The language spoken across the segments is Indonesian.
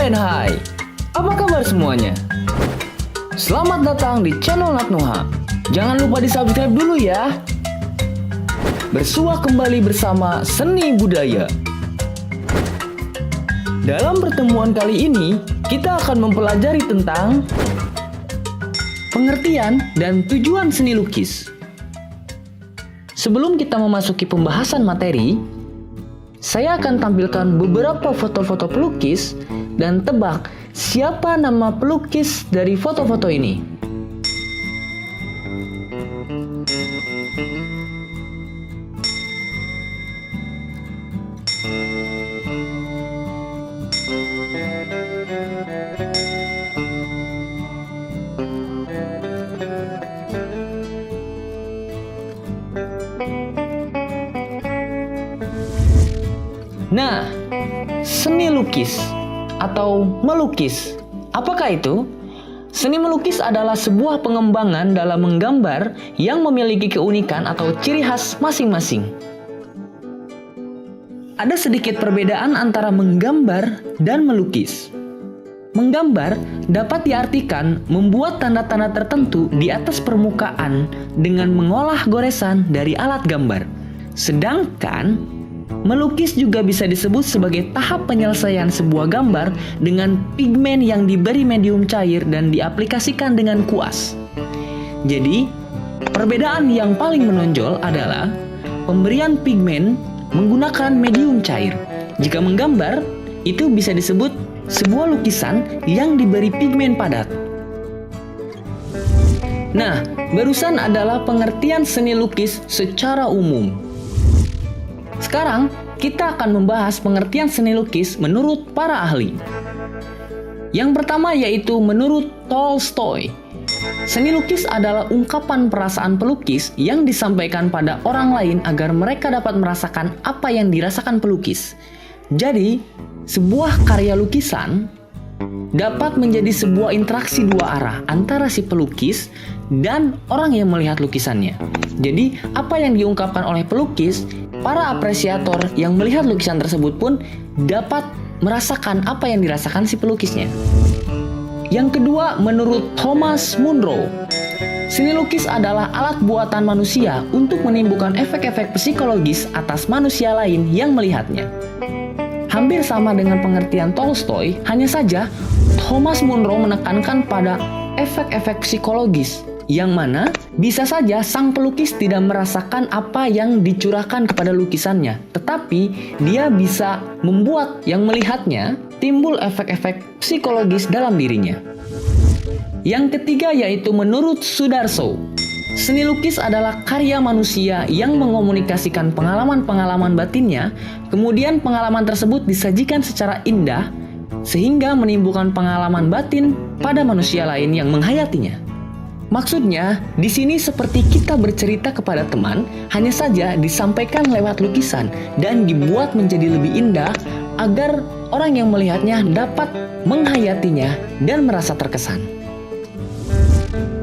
dan hai, apa kabar semuanya? Selamat datang di channel Natnuha. Jangan lupa di subscribe dulu ya. Bersua kembali bersama seni budaya. Dalam pertemuan kali ini, kita akan mempelajari tentang pengertian dan tujuan seni lukis. Sebelum kita memasuki pembahasan materi, saya akan tampilkan beberapa foto-foto pelukis dan tebak siapa nama pelukis dari foto-foto ini. Nah, seni lukis atau melukis, apakah itu? Seni melukis adalah sebuah pengembangan dalam menggambar yang memiliki keunikan atau ciri khas masing-masing. Ada sedikit perbedaan antara menggambar dan melukis. Menggambar dapat diartikan membuat tanda-tanda tertentu di atas permukaan dengan mengolah goresan dari alat gambar. Sedangkan melukis juga bisa disebut sebagai tahap penyelesaian sebuah gambar dengan pigmen yang diberi medium cair dan diaplikasikan dengan kuas. Jadi, perbedaan yang paling menonjol adalah pemberian pigmen menggunakan medium cair. Jika menggambar, itu bisa disebut sebuah lukisan yang diberi pigmen padat. Nah, barusan adalah pengertian seni lukis secara umum. Sekarang, kita akan membahas pengertian seni lukis menurut para ahli. Yang pertama yaitu menurut Tolstoy. Seni lukis adalah ungkapan perasaan pelukis yang disampaikan pada orang lain agar mereka dapat merasakan apa yang dirasakan pelukis. Jadi, sebuah karya lukisan dapat menjadi sebuah interaksi dua arah antara si pelukis dan orang yang melihat lukisannya. Jadi, apa yang diungkapkan oleh pelukis, para apresiator yang melihat lukisan tersebut pun dapat merasakan apa yang dirasakan si pelukisnya. Yang kedua, menurut Thomas Munro, seni lukis adalah alat buatan manusia untuk menimbulkan efek-efek psikologis atas manusia lain yang melihatnya. Hampir sama dengan pengertian Tolstoy, hanya saja Thomas Munro menekankan pada efek-efek psikologis, yang mana bisa saja sang pelukis tidak merasakan apa yang dicurahkan kepada lukisannya, tetapi dia bisa membuat yang melihatnya timbul efek-efek psikologis dalam dirinya. Yang ketiga yaitu menurut Sudarso, seni lukis adalah karya manusia yang mengomunikasikan pengalaman-pengalaman batinnya, kemudian pengalaman tersebut disajikan secara indah, sehingga menimbulkan pengalaman batin pada manusia lain yang menghayatinya. Maksudnya, di sini seperti kita bercerita kepada teman, hanya saja disampaikan lewat lukisan dan dibuat menjadi lebih indah agar orang yang melihatnya dapat menghayatinya dan merasa terkesan.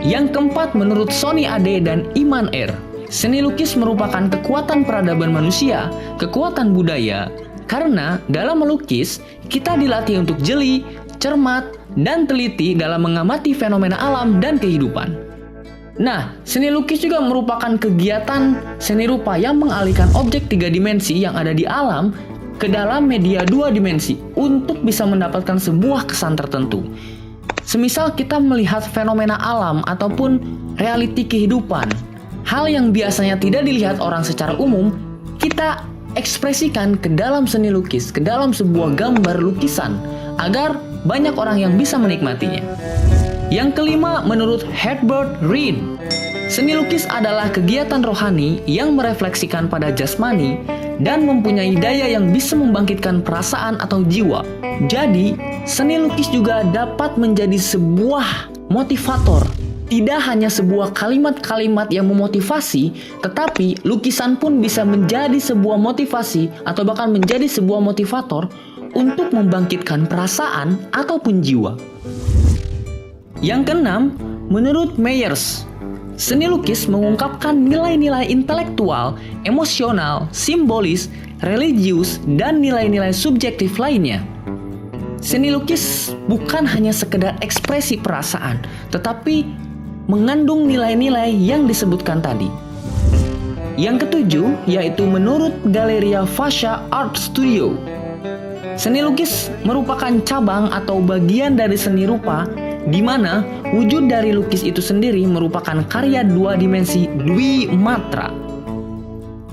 Yang keempat, menurut Sonny Ade dan Iman R, seni lukis merupakan kekuatan peradaban manusia, kekuatan budaya, karena dalam melukis, kita dilatih untuk jeli, cermat, dan teliti dalam mengamati fenomena alam dan kehidupan. Nah, seni lukis juga merupakan kegiatan seni rupa yang mengalihkan objek 3 dimensi yang ada di alam ke dalam media 2 dimensi untuk bisa mendapatkan sebuah kesan tertentu. Semisal kita melihat fenomena alam ataupun realiti kehidupan, hal yang biasanya tidak dilihat orang secara umum, kita ekspresikan ke dalam seni lukis, ke dalam sebuah gambar lukisan, agar banyak orang yang bisa menikmatinya. Yang kelima, menurut Herbert Reed, seni lukis adalah kegiatan rohani yang merefleksikan pada jasmani dan mempunyai daya yang bisa membangkitkan perasaan atau jiwa. Jadi, seni lukis juga dapat menjadi sebuah motivator. Tidak hanya sebuah kalimat-kalimat yang memotivasi, tetapi lukisan pun bisa menjadi sebuah motivasi atau bahkan menjadi sebuah motivator untuk membangkitkan perasaan ataupun jiwa. Yang keenam, menurut Myers, seni lukis mengungkapkan nilai-nilai intelektual, emosional, simbolis, religius, dan nilai-nilai subjektif lainnya. Seni lukis bukan hanya sekedar ekspresi perasaan, tetapi mengandung nilai-nilai yang disebutkan tadi. Yang ketujuh, yaitu menurut Galleria Fascia Art Studio, seni lukis merupakan cabang atau bagian dari seni rupa di mana wujud dari lukis itu sendiri merupakan karya dua dimensi dwimatra.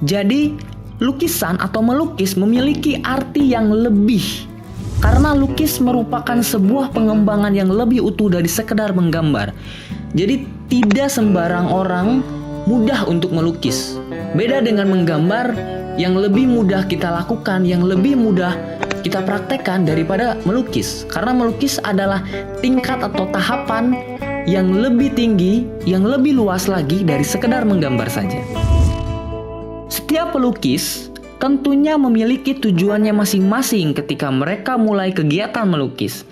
Jadi, lukisan atau melukis memiliki arti yang lebih karena lukis merupakan sebuah pengembangan yang lebih utuh dari sekedar menggambar. Jadi tidak sembarang orang mudah untuk melukis. Beda dengan menggambar yang lebih mudah kita lakukan, yang lebih mudah kita praktekkan daripada melukis. Karena melukis adalah tingkat atau tahapan yang lebih tinggi, yang lebih luas lagi dari sekedar menggambar saja. Setiap pelukis tentunya memiliki tujuannya masing-masing ketika mereka mulai kegiatan melukis.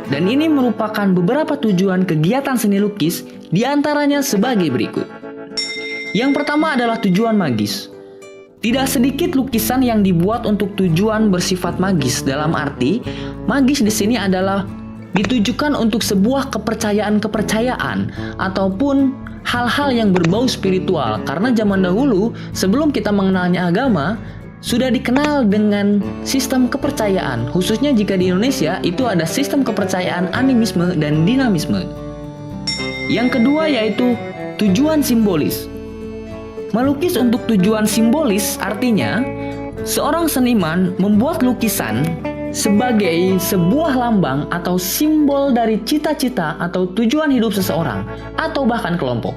Dan ini merupakan beberapa tujuan kegiatan seni lukis, diantaranya sebagai berikut. Yang pertama adalah tujuan magis. Tidak sedikit lukisan yang dibuat untuk tujuan bersifat magis, dalam arti magis di sini adalah ditujukan untuk sebuah kepercayaan-kepercayaan ataupun hal-hal yang berbau spiritual. Karena zaman dahulu, sebelum kita mengenalnya agama, sudah dikenal dengan sistem kepercayaan. Khususnya jika di Indonesia, itu ada sistem kepercayaan animisme dan dinamisme. Yang kedua yaitu tujuan simbolis. Melukis untuk tujuan simbolis artinya, seorang seniman membuat lukisan sebagai sebuah lambang atau simbol dari cita-cita atau tujuan hidup seseorang atau bahkan kelompok.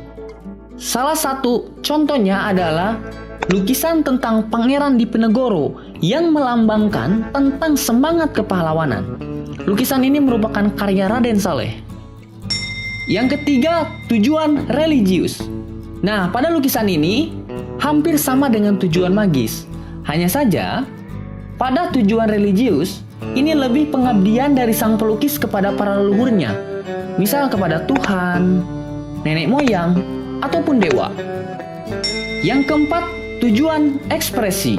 Salah satu contohnya adalah lukisan tentang Pangeran Diponegoro yang melambangkan tentang semangat kepahlawanan. Lukisan ini merupakan karya Raden Saleh. Yang ketiga, tujuan religius. Nah, pada lukisan ini hampir sama dengan tujuan magis. Hanya saja, pada tujuan religius, ini lebih pengabdian dari sang pelukis kepada para leluhurnya, misal kepada Tuhan, nenek moyang, ataupun dewa. Yang keempat, tujuan ekspresi.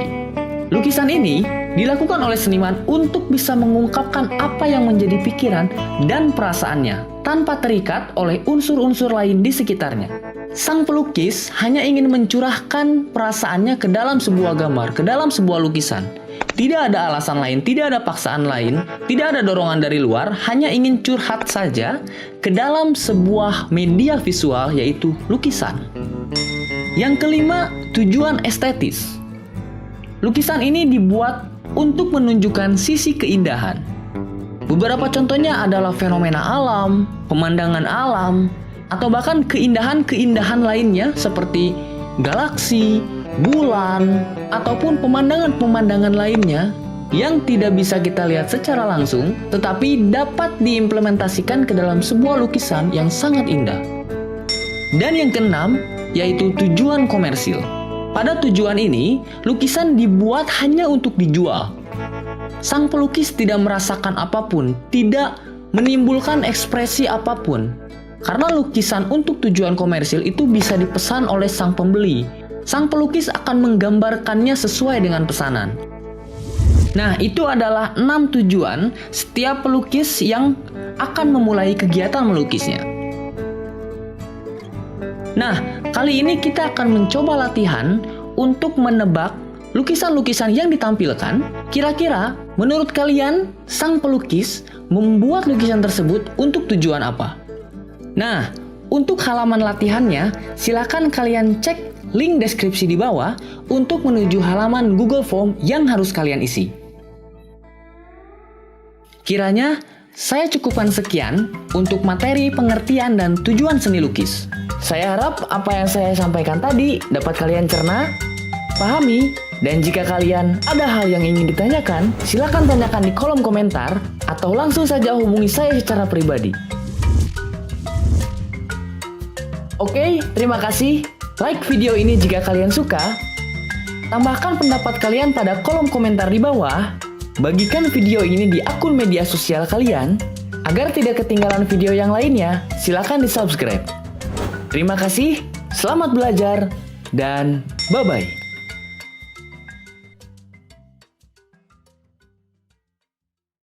Lukisan ini dilakukan oleh seniman untuk bisa mengungkapkan apa yang menjadi pikiran dan perasaannya, tanpa terikat oleh unsur-unsur lain di sekitarnya. Sang pelukis hanya ingin mencurahkan perasaannya ke dalam sebuah gambar, ke dalam sebuah lukisan. Tidak ada alasan lain, tidak ada paksaan lain, tidak ada dorongan dari luar, hanya ingin curhat saja ke dalam sebuah media visual, yaitu lukisan. Yang kelima, tujuan estetis. Lukisan ini dibuat untuk menunjukkan sisi keindahan. Beberapa contohnya adalah fenomena alam, pemandangan alam, atau bahkan keindahan-keindahan lainnya seperti galaksi, bulan, ataupun pemandangan-pemandangan lainnya yang tidak bisa kita lihat secara langsung, tetapi dapat diimplementasikan ke dalam sebuah lukisan yang sangat indah. Dan yang keenam, yaitu tujuan komersil. Pada tujuan ini, lukisan dibuat hanya untuk dijual. Sang pelukis tidak merasakan apapun, tidak menimbulkan ekspresi apapun. Karena lukisan untuk tujuan komersil itu bisa dipesan oleh sang pembeli. Sang pelukis akan menggambarkannya sesuai dengan pesanan. Nah, itu adalah 6 tujuan setiap pelukis yang akan memulai kegiatan melukisnya. Nah, kali ini kita akan mencoba latihan untuk menebak lukisan-lukisan yang ditampilkan. Kira-kira menurut kalian, sang pelukis membuat lukisan tersebut untuk tujuan apa? Nah, untuk halaman latihannya, silakan kalian cek link deskripsi di bawah untuk menuju halaman Google Form yang harus kalian isi. Kiranya, saya cukupkan sekian untuk materi pengertian dan tujuan seni lukis. Saya harap apa yang saya sampaikan tadi dapat kalian cerna, pahami, dan jika kalian ada hal yang ingin ditanyakan, silakan tanyakan di kolom komentar atau langsung saja hubungi saya secara pribadi. Oke, terima kasih. Like video ini jika kalian suka. Tambahkan pendapat kalian pada kolom komentar di bawah. Bagikan video ini di akun media sosial kalian. Agar tidak ketinggalan video yang lainnya, silakan di-subscribe. Terima kasih, selamat belajar, dan bye-bye.